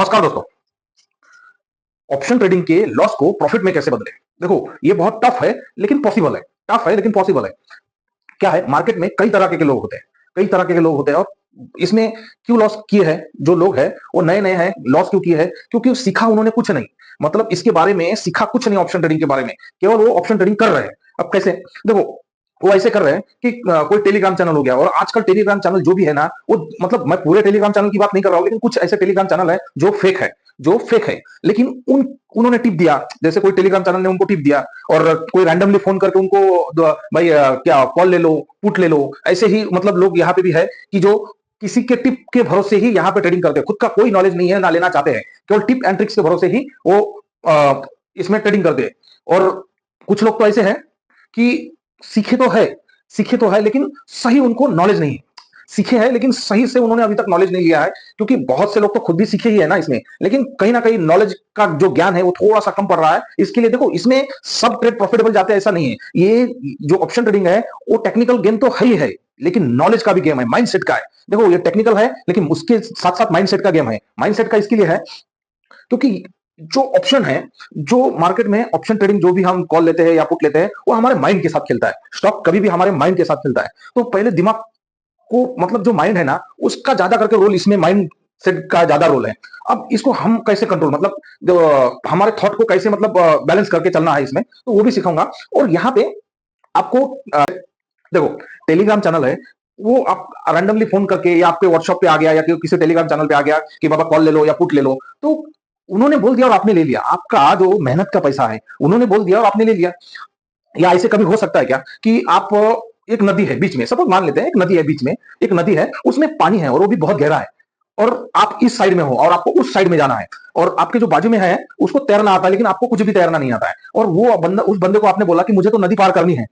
नमस्कार दोस्तों। Option trading के लॉस को प्रॉफिट में कैसे बदले? देखो, ये बहुत टफ है लेकिन पॉसिबल है। टफ है लेकिन पॉसिबल है। क्या है, मार्केट में कई तरह के लोग होते हैं। कई तरह के लोग होते हैं और इसमें क्यों लॉस किए हैं जो लोग हैं, वो नए नए हैं। लॉस क्यों किए हैं? क्योंकि सीखा उन्होंने कुछ नहीं। मतलब इसके बारे में सीखा कुछ नहीं ऑप्शन ट्रेडिंग के बारे में, केवल वो ऑप्शन ट्रेडिंग कर रहे हैं। अब कैसे? देखो, वो ऐसे कर रहे हैं कि कोई टेलीग्राम चैनल हो गया, और आजकल टेलीग्राम चैनल जो भी है ना, वो मतलब मैं पूरे टेलीग्राम चैनल की बात नहीं कर रहा हूं, लेकिन कुछ ऐसे टेलीग्राम चैनल है जो फेक है। जो फेक है, लेकिन उन्होंने टिप दिया। जैसे कोई टेलीग्राम चैनल ने उनको टिप दिया, और कोई रैंडमली फोन करके उनको भाई क्या कॉल ले लो, पुट ले लो। ऐसे ही मतलब लोग यहाँ पे भी है कि जो किसी के टिप के भरोसे ही यहाँ पे ट्रेडिंग करते हैं। खुद का कोई नॉलेज नहीं है, ना लेना चाहते हैं, केवल टिप एंड ट्रिक्स के भरोसे ही वो इसमें ट्रेडिंग करते हैं। और कुछ लोग तो ऐसे हैं कि सीखे तो है सीखे तो है, लेकिन सही उनको नॉलेज नहीं है। सीखे हैं लेकिन सही से उन्होंने अभी तक नॉलेज नहीं लिया है, क्योंकि बहुत से लोग तो खुद भी सीखे ही है ना इसमें, लेकिन कहीं ना कहीं नॉलेज का जो ज्ञान है वो थोड़ा सा कम पड़ रहा है। इसके लिए देखो, इसमें सब ट्रेड प्रॉफिटेबल जाते हैं ऐसा नहीं है। ये जो ऑप्शन ट्रेडिंग है वो टेक्निकल गेम तो है, लेकिन नॉलेज का भी गेम है, माइंडसेट का है। देखो, ये टेक्निकल है लेकिन उसके साथ साथ माइंडसेट का गेम है। माइंडसेट का इसके लिए है क्योंकि जो ऑप्शन है, जो मार्केट में ऑप्शन ट्रेडिंग जो भी हम कॉल लेते हैं या पुट लेते हैं, वो हमारे माइंड के साथ खेलता है। स्टॉक कभी भी हमारे माइंड के साथ खेलता है। तो पहले दिमाग को, मतलब जो माइंड है ना, उसका ज्यादा करके रोल इसमें माइंड सेट का ज्यादा रोल है। अब इसको हम कैसे कंट्रोल, मतलब जो हमारे थॉट को कैसे मतलब बैलेंस करके चलना है इसमें, तो वो भी सिखाऊंगा। और यहाँ पे आपको देखो, टेलीग्राम चैनल है, वो आप रैंडमली फोन करके या आपके व्हाट्सएप पे आ गया या किसी टेलीग्राम चैनल पे आ गया कि बाबा कॉल ले लो या पुट ले लो, तो उन्होंने बोल दिया और आपने ले लिया। आपका जो मेहनत का पैसा है उन्होंने बोल दिया और आपने ले लिया। या ऐसे कभी हो सकता है क्या कि आप एक नदी है बीच में, सपोज मान लेते हैं एक नदी है बीच में, एक नदी है, उसमें पानी है और वो भी बहुत गहरा है, और आप इस साइड में हो और आपको उस साइड में जाना है, और आपके जो बाजू में है उसको तैरना आता है, लेकिन आपको कुछ भी तैरना नहीं आता है। और वो बंदा, उस बंदे को आपने बोला कि मुझे तो नदी पार करनी है,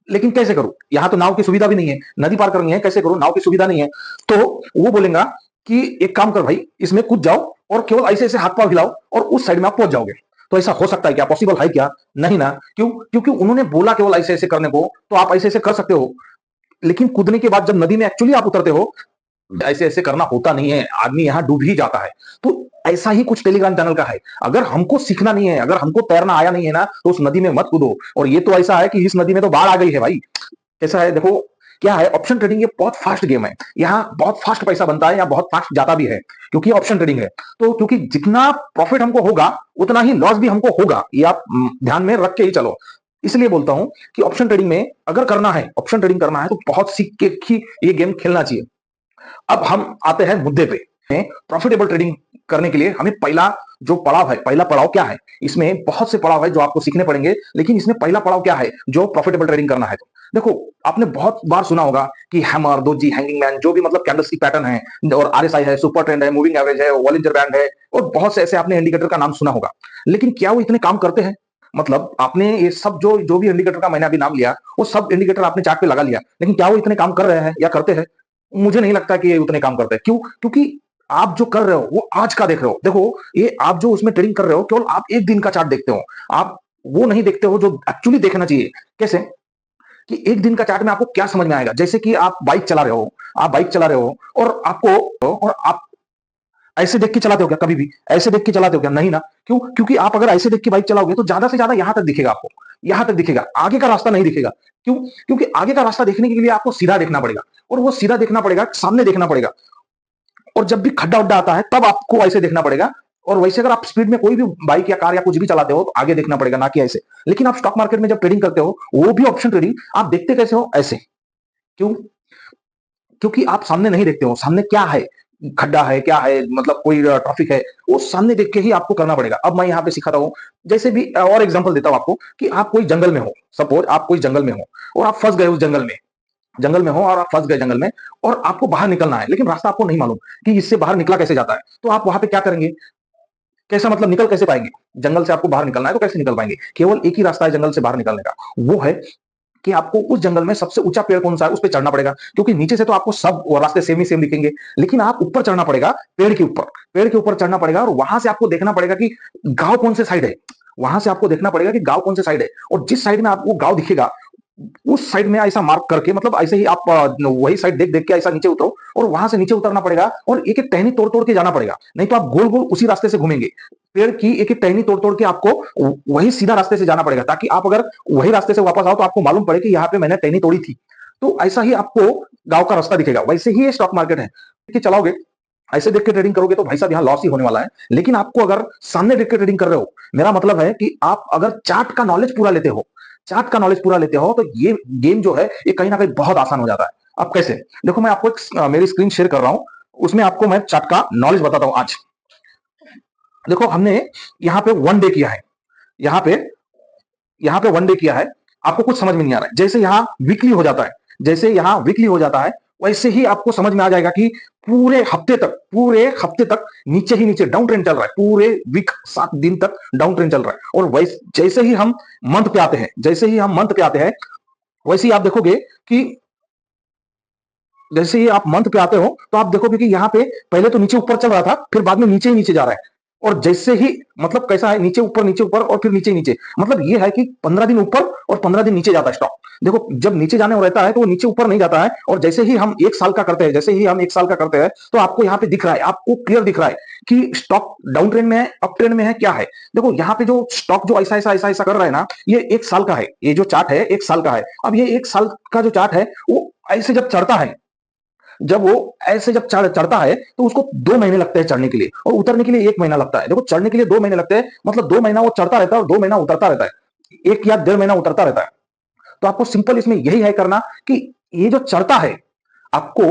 लेकिन कैसे करूं, यहां तो नाव की सुविधा भी नहीं है, नदी पार करनी है, कैसे करूं, नाव की सुविधा नहीं है। तो वो बोलेगा कि एक काम कर भाई, इसमें कूद जाओ और केवल ऐसे ऐसे हाथ पांव हिलाओ और उस साइड में आप पहुंच जाओगे। तो ऐसा हो सकता है क्या? पॉसिबल है क्या? नहीं ना। क्यों? क्योंकि उन्होंने बोला केवल ऐसे ऐसे करने को, तो आप ऐसे ऐसे कर सकते हो, लेकिन कूदने के बाद जब नदी में एक्चुअली आप उतरते हो, ऐसे ऐसे करना होता नहीं है, आदमी यहां डूब ही जाता है। तो ऐसा ही कुछ टेलीग्राम चैनल का है। अगर हमको सीखना नहीं है, अगर हमको तैरना आया नहीं है ना, तो उस नदी में मत कूदो। और ये तो ऐसा है कि इस नदी में तो बाढ़ आ गई है भाई। कैसा है, देखो क्या है, ऑप्शन ट्रेडिंग ये बहुत फास्ट गेम है। यहाँ बहुत फास्ट पैसा बनता है, यहाँ बहुत फास्ट जाता भी है, क्योंकि ऑप्शन ट्रेडिंग है। तो क्योंकि जितना प्रॉफिट हमको होगा उतना ही लॉस भी हमको होगा, ये आप ध्यान में रख के ही चलो। इसलिए बोलता हूं कि ऑप्शन ट्रेडिंग में अगर करना है, ऑप्शन ट्रेडिंग करना है, तो बहुत सीख के ही ये गेम खेलना चाहिए। अब हम आते हैं मुद्दे पे। प्रॉफिटेबल ट्रेडिंग करने के लिए हमें पहला जो पड़ाव है, पहला पड़ाव क्या है? इसमें बहुत से पड़ाव है जो आपको सीखने पड़ेंगे, लेकिन इसमें पहला पड़ाव क्या है जो प्रॉफिटेबल ट्रेडिंग करना है? तो देखो, आपने बहुत बार सुना होगा कि हैमर, दोजी, हैंगिंग मैन, जो भी मतलब कैंडलस्टिक पैटर्न है, और आरएसआई है, सुपर ट्रेंड है, मूविंग एवरेज है, वॉलिंजर बैंड है, और बहुत से ऐसे आपने इंडिकेटर का नाम सुना होगा। लेकिन क्या वो इतने काम करते हैं? मतलब आपने ये सब जो जो भी इंडिकेटर का मैंने अभी नाम लिया, वो सब इंडिकेटर आपने चार्ट पे लगा लिया, लेकिन क्या वो इतने काम कर रहे हैं या करते हैं? मुझे नहीं लगता कि ये उतने काम करते हैं। क्यों? क्योंकि आप जो कर रहे हो वो आज का देख रहे हो। देखो, ये आप जो उसमें ट्रेडिंग कर रहे हो, केवल आप एक दिन का चार्ट देखते हो, आप वो नहीं देखते हो जो एक्चुअली देखना चाहिए। कैसे? कि एक दिन का चार्ट में आपको क्या समझ में आएगा? जैसे कि आप बाइक चला रहे हो, आप बाइक चला रहे हो, और आपको, और आप ऐसे देख के चलाते हो क्या? कभी भी ऐसे देख के चलाते हो क्या? नहीं ना। क्यों? क्योंकि आप अगर ऐसे देख के बाइक चलाओगे तो ज्यादा से ज्यादा यहां तक दिखेगा आपको, यहां तक दिखेगा, आगे का रास्ता नहीं दिखेगा। क्यों? क्योंकि आगे का रास्ता देखने के लिए आपको सीधा देखना पड़ेगा, और वो सीधा देखना पड़ेगा, सामने देखना पड़ेगा। और जब भी खड्डा उड्डा आता है तब आपको ऐसे देखना पड़ेगा। और वैसे अगर आप स्पीड में कोई भी बाइक या कार या कुछ भी चलाते हो तो आगे देखना पड़ेगा, ना कि ऐसे। लेकिन आप स्टॉक मार्केट में जब ट्रेडिंग करते हो, वो भी ऑप्शन ट्रेडिंग, आप देखते कैसे हो? ऐसे। क्यों? क्योंकि आप सामने नहीं देखते हो, सामने क्या है, खड्डा है, क्या है, मतलब कोई ट्रैफिक है, वो सामने देख के ही आपको करना पड़ेगा। अब मैं यहाँ पे सिखाता हूँ, जैसे भी और एग्जांपल देता हूँ आपको, कि आप कोई जंगल में हो, सपोज आप कोई जंगल में हो और आप फंस गए उस जंगल में, जंगल में हो और आप फंस गए जंगल में, और आपको बाहर निकलना है, लेकिन रास्ता आपको नहीं मालूम कि इससे बाहर निकला कैसे जाता है। तो आप वहां पे क्या करेंगे? कैसा, मतलब निकल कैसे पाएंगे? जंगल से आपको बाहर निकलना है तो कैसे निकल पाएंगे? केवल एक ही रास्ता है जंगल से बाहर निकलने का, वो है कि आपको उस जंगल में सबसे ऊंचा पेड़ कौन सा है उस पर चढ़ना पड़ेगा। क्योंकि नीचे से तो आपको सब रास्ते सेम ही सेम दिखेंगे, लेकिन आप ऊपर चढ़ना पड़ेगा, पेड़ के ऊपर, पेड़ के ऊपर चढ़ना पड़ेगा, और वहां से आपको देखना पड़ेगा कि गांव कौन से साइड है। वहां से आपको देखना पड़ेगा कि गांव कौन से साइड है, और जिस साइड में आपको गांव दिखेगा, उस साइड में ऐसा मार्क करके, मतलब ऐसे ही आप वही साइड देख देख के ऐसा नीचे उतरो और वहां से नीचे उतरना पड़ेगा और एक एक टहनी तोड़ तोड़ के जाना पड़ेगा, नहीं तो आप गोल गोल उसी रास्ते से घूमेंगे। पेड़ की एक एक टहनी तोड़ तोड़ के आपको वही सीधा रास्ते से जाना पड़ेगा, ताकि आप अगर वही रास्ते से वापस आओ तो आपको मालूम पड़े कि यहाँ पे मैंने टहनी तोड़ी थी। तो ऐसा ही आपको गांव का रास्ता दिखेगा, वैसे ही ये स्टॉक मार्केट है कि चलाओगे, ऐसे देख के ट्रेडिंग करोगे तो भाई साहब यहाँ लॉस ही होने वाला है। लेकिन आपको अगर सामने देख के ट्रेडिंग कर रहे हो, मेरा मतलब है कि आप अगर चार्ट का नॉलेज पूरा लेते हो, चार्ट का नॉलेज पूरा लेते हो, तो ये गेम जो है ये कहीं ना कहीं बहुत आसान हो जाता है। अब कैसे, देखो मैं आपको मेरी स्क्रीन शेयर कर रहा हूं, उसमें आपको मैं चार्ट का नॉलेज बताता हूं आज। देखो हमने यहाँ पे वन डे किया है, यहाँ पे वन डे किया है, आपको कुछ समझ में नहीं आ रहा है। जैसे यहाँ वीकली हो जाता है, जैसे यहाँ वीकली हो जाता है, वैसे ही आपको समझ में आ जाएगा कि पूरे हफ्ते तक नीचे ही नीचे डाउन ट्रेंड चल रहा है, पूरे वीक 7 दिन तक डाउन ट्रेंड चल रहा है। और वैसे जैसे ही हम मंथ पे आते हैं, वैसे ही आप देखोगे कि जैसे ही आप मंथ पे आते हो तो आप देखोगे कि यहाँ पे पहले तो नीचे ऊपर चल रहा था, फिर बाद में नीचे ही नीचे जा रहा है। और जैसे ही, मतलब कैसा है, नीचे ऊपर और फिर नीचे नीचे, मतलब ये है कि 15 दिन ऊपर और 15 दिन नीचे जाता है स्टॉक। देखो जब नीचे जाने रहता है तो वो नीचे ऊपर नहीं जाता है। और जैसे ही हम एक साल का करते हैं, तो आपको यहाँ पे दिख रहा है, आपको क्लियर दिख रहा है कि स्टॉक डाउन ट्रेंड में है, अप ट्रेंड में है, क्या है। देखो यहाँ पे जो स्टॉक जो ऐसा ऐसा ऐसा ऐसा कर रहा है ना, ये एक साल का है, ये जो चार्ट है एक साल का है। अब ये एक साल का जो चार्ट है वो ऐसे जब चढ़ता है, चढ़ता है तो उसको 2 महीने लगते हैं चढ़ने के लिए, और उतरने के लिए 1 महीना लगता है। देखो चढ़ने के लिए 2 महीने लगते हैं, मतलब 2 महीना वो चढ़ता रहता है और 2 महीना उतरता रहता है, 1 या 1.5 महीना उतरता रहता है। तो आपको सिंपल इसमें यही है करना कि ये जो चढ़ता है, आपको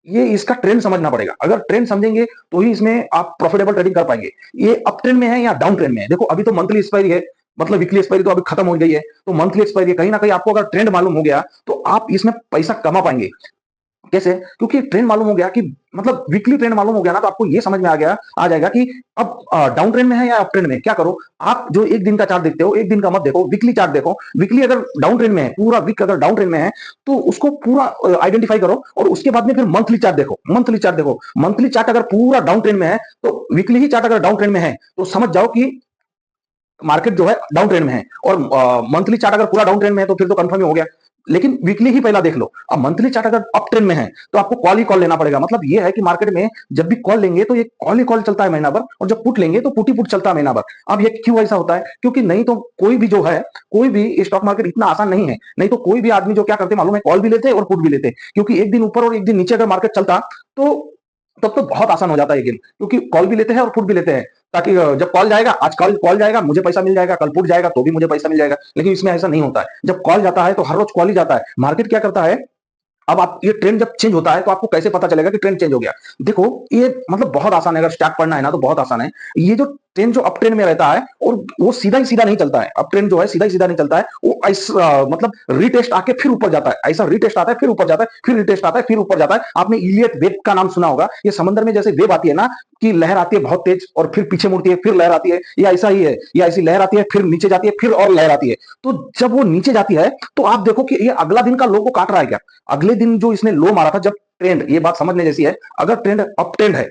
ये इसका ट्रेंड समझना पड़ेगा। अगर ट्रेंड समझेंगे तो ही इसमें आप प्रॉफिटेबल ट्रेडिंग कर पाएंगे। ये अप ट्रेंड में है या डाउन ट्रेंड में है। देखो अभी तो मंथली एक्सपायरी है, मतलब वीकली एक्सपायरी तो अभी खत्म हो गई है, तो मंथली एक्सपायरी कहीं ना कहीं आपको अगर ट्रेंड मालूम हो गया तो आप इसमें पैसा कमा पाएंगे। कैसे, क्योंकि ट्रेंड मालूम हो गया कि, मतलब वीकली ट्रेंड मालूम हो गया ना, तो आपको ये समझ में आ जाएगा कि अब डाउन ट्रेंड में है या अप ट्रेंड में। क्या करो, आप जो एक दिन का चार्ट देखते हो, एक दिन का मत देखो, वीकली चार्ट देखो। वीकली अगर डाउन ट्रेंड में है, पूरा वीक अगर डाउन ट्रेंड में है, तो उसको पूरा आइडेंटिफाई करो और उसके बाद में फिर मंथली चार्ट देखो। मंथली चार्ट अगर पूरा डाउन ट्रेंड में है, तो वीकली ही चार्ट अगर डाउन ट्रेंड में है तो समझ जाओ कि मार्केट जो है डाउन ट्रेंड में है। और मंथली चार्ट अगर पूरा डाउन ट्रेंड में है तो फिर तो कंफर्म ही हो गया। लेकिन वीकली ही पहला देख लो। अब मंथली चार्ट अगर अप ट्रेंड में है तो आपको कॉल ही कॉल लेना पड़ेगा। मतलब ये है कि मार्केट में जब भी कॉल लेंगे तो ये कॉल ही कॉल चलता है महीना भर, और जब पुट लेंगे तो पुट ही पुट चलता है महीना भर। अब ये क्यों ऐसा होता है, क्योंकि नहीं तो कोई भी जो है, कोई भी स्टॉक मार्केट इतना आसान नहीं है। नहीं तो कोई भी आदमी जो क्या करते मालूम है, कॉल भी लेते और पुट भी लेते, क्योंकि एक दिन ऊपर और एक दिन नीचे अगर मार्केट चलता तो तब तो बहुत आसान हो जाता है गेम, क्योंकि कॉल भी लेते हैं और पुट भी लेते हैं, ताकि जब कॉल जाएगा, आज कॉल जाएगा मुझे पैसा मिल जाएगा, कल पुट जाएगा तो भी मुझे पैसा मिल जाएगा। लेकिन इसमें ऐसा नहीं होता है। जब कॉल जाता है तो हर रोज कॉल ही जाता है। मार्केट क्या करता है, अब आप ये ट्रेंड जब चेंज होता है तो आपको कैसे पता चलेगा कि ट्रेंड चेंज हो गया। देखो ये मतलब बहुत आसान है, अगर स्टार्ट पढ़ना है ना तो बहुत आसान है। ये जो ट्रेंड जो अप ट्रेंड में रहता है, और वो सीधा ही सीधा नहीं चलता है, अप ट्रेंड जो है सीधा ही सीधा नहीं चलता है, वो ऐसा मतलब रिटेस्ट आके फिर ऊपर जाता है, ऐसा रिटेस्ट आता है फिर ऊपर जाता है, फिर रिटेस्ट आता है फिर ऊपर जाता है। आपने इलियट वेव का नाम सुना होगा। ये समंदर में जैसे वेव आती है ना, कि लहर आती है बहुत तेज और फिर पीछे मुड़ती है, फिर लहर आती है, या ऐसा ही है, या ऐसी लहर आती है फिर नीचे जाती है, फिर और लहर आती है। तो जब वो नीचे जाती है तो आप देखो कि ये अगला दिन का लो को काट रहा है क्या। अगले दिन जो इसने लो मारा था, जब ट्रेंड, ये बात समझने जैसी है, अगर ट्रेंड अप ट्रेंड है,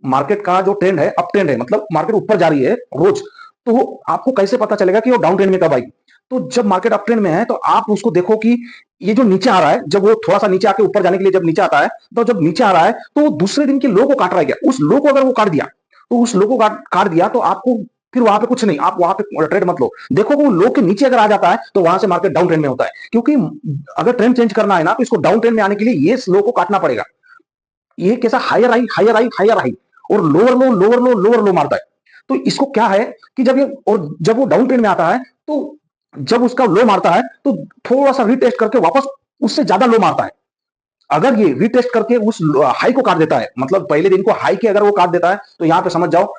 मार्केट का जो ट्रेंड है अप ट्रेंड है, मतलब मार्केट ऊपर जा रही है रोज, तो आपको कैसे पता चलेगा कि वो डाउन ट्रेंड में कब आएगी। तो जब मार्केट अप ट्रेंड में है तो आप उसको देखो कि ये जो नीचे आ रहा है, जब वो थोड़ा सा नीचे आके ऊपर जाने के लिए जब नीचे आता है, तो जब नीचे आ रहा है तो दूसरे दिन के लो को काट रहा है क्या। उस लो को अगर वो काट दिया, तो उस लो को काट दिया तो आपको फिर वहां पे कुछ नहीं, आप वहां पे ट्रेड मत लो। देखो वो लो के नीचे अगर आ जाता है तो वहां से मार्केट डाउन ट्रेंड में होता है, क्योंकि अगर ट्रेंड चेंज करना है ना तो इसको डाउन ट्रेंड में आने के लिए ये लो को काटना पड़ेगा। ये कैसा, higher high higher high higher high, और lower low lower low lower low मारता है। तो इसको क्या है कि जब ये, और जब वो डाउन ट्रेंड में आता है तो जब उसका लो मारता है तो थोड़ा सा रिटेस्ट करके वापस उससे ज्यादा लो मारता है। अगर ये रिटेस्ट करके उस हाई को काट देता है, मतलब पहले दिन को हाई के अगर वो काट देता है, तो यहां पे समझ जाओ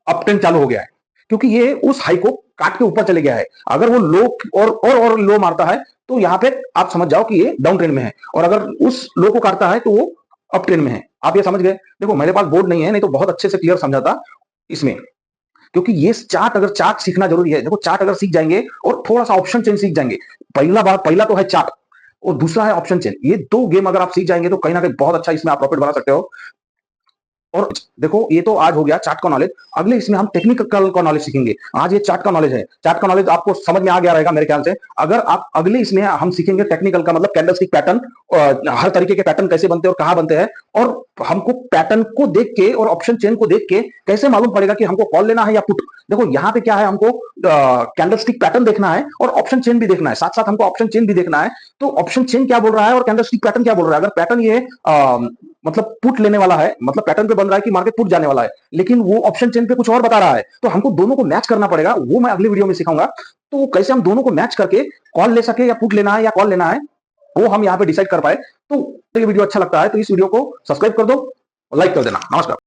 अप ट्रेंड चालू हो गया है, क्योंकि ये उस हाई को काट के ऊपर चले गया है। अगर वो लो और लो मारता है तो यहां पे आप समझ जाओ कि ये डाउन ट्रेंड में है, और अगर उस लो को काटता है तो वो अप ट्रेंड में है। आप ये समझ गए। देखो मेरे पास बोर्ड नहीं है, नहीं तो बहुत अच्छे से क्लियर समझाता इसमें, क्योंकि ये चार्ट, अगर चार्ट सीखना जरूरी है। देखो चार्ट अगर सीख जाएंगे और थोड़ा सा ऑप्शन चेन सीख जाएंगे, पहला तो है चार्ट और दूसरा है ऑप्शन चेन, ये दो गेम अगर आप सीख जाएंगे तो कहीं ना कहीं बहुत अच्छा इसमें आप प्रॉफिट बना सकते हो। और देखो ये तो आज हो गया चार्ट का नॉलेज। अगले इसमें हम टेक्निकल का नॉलेज सीखेंगे। आज ये चार्ट का नॉलेज है, चार्ट का नॉलेज आपको समझ में आ गया रहेगा मेरे ख्याल से। अगर आप अगले इसमें हम सीखेंगे टेक्निकल का, मतलब कैंडलस्टिक पैटर्न, हर तरीके के पैटर्न कैसे बनते हैं और कहां बनते हैं, और हमको पैटर्न को देख के और ऑप्शन चेन को देख के कैसे मालूम पड़ेगा कि हमको कॉल लेना है या पुट। देखो यहाँ पे क्या है, हमको कैंडलस्टिक पैटर्न देखना है और ऑप्शन चेन भी देखना है, साथ साथ हमको ऑप्शन चेन भी देखना है। तो ऑप्शन चेन क्या बोल रहा है और कैंडलस्टिक पैटर्न क्या बोल रहा है। अगर पैटर्न ये मतलब पुट लेने वाला है, मतलब पैटर्न पे बन रहा है कि मार्केट पुट जाने वाला है, लेकिन वो ऑप्शन चेन पे कुछ और बता रहा है, तो हमको दोनों को मैच करना पड़ेगा। वो मैं अगली वीडियो में सिखाऊंगा। तो कैसे हम दोनों को मैच करके कॉल ले सके, या पुट लेना है या कॉल लेना है, वो हम यहाँ पे डिसाइड कर पाए। तो ये वीडियो अच्छा लगता है तो इस वीडियो को सब्सक्राइब कर दो, लाइक कर देना। नमस्कार।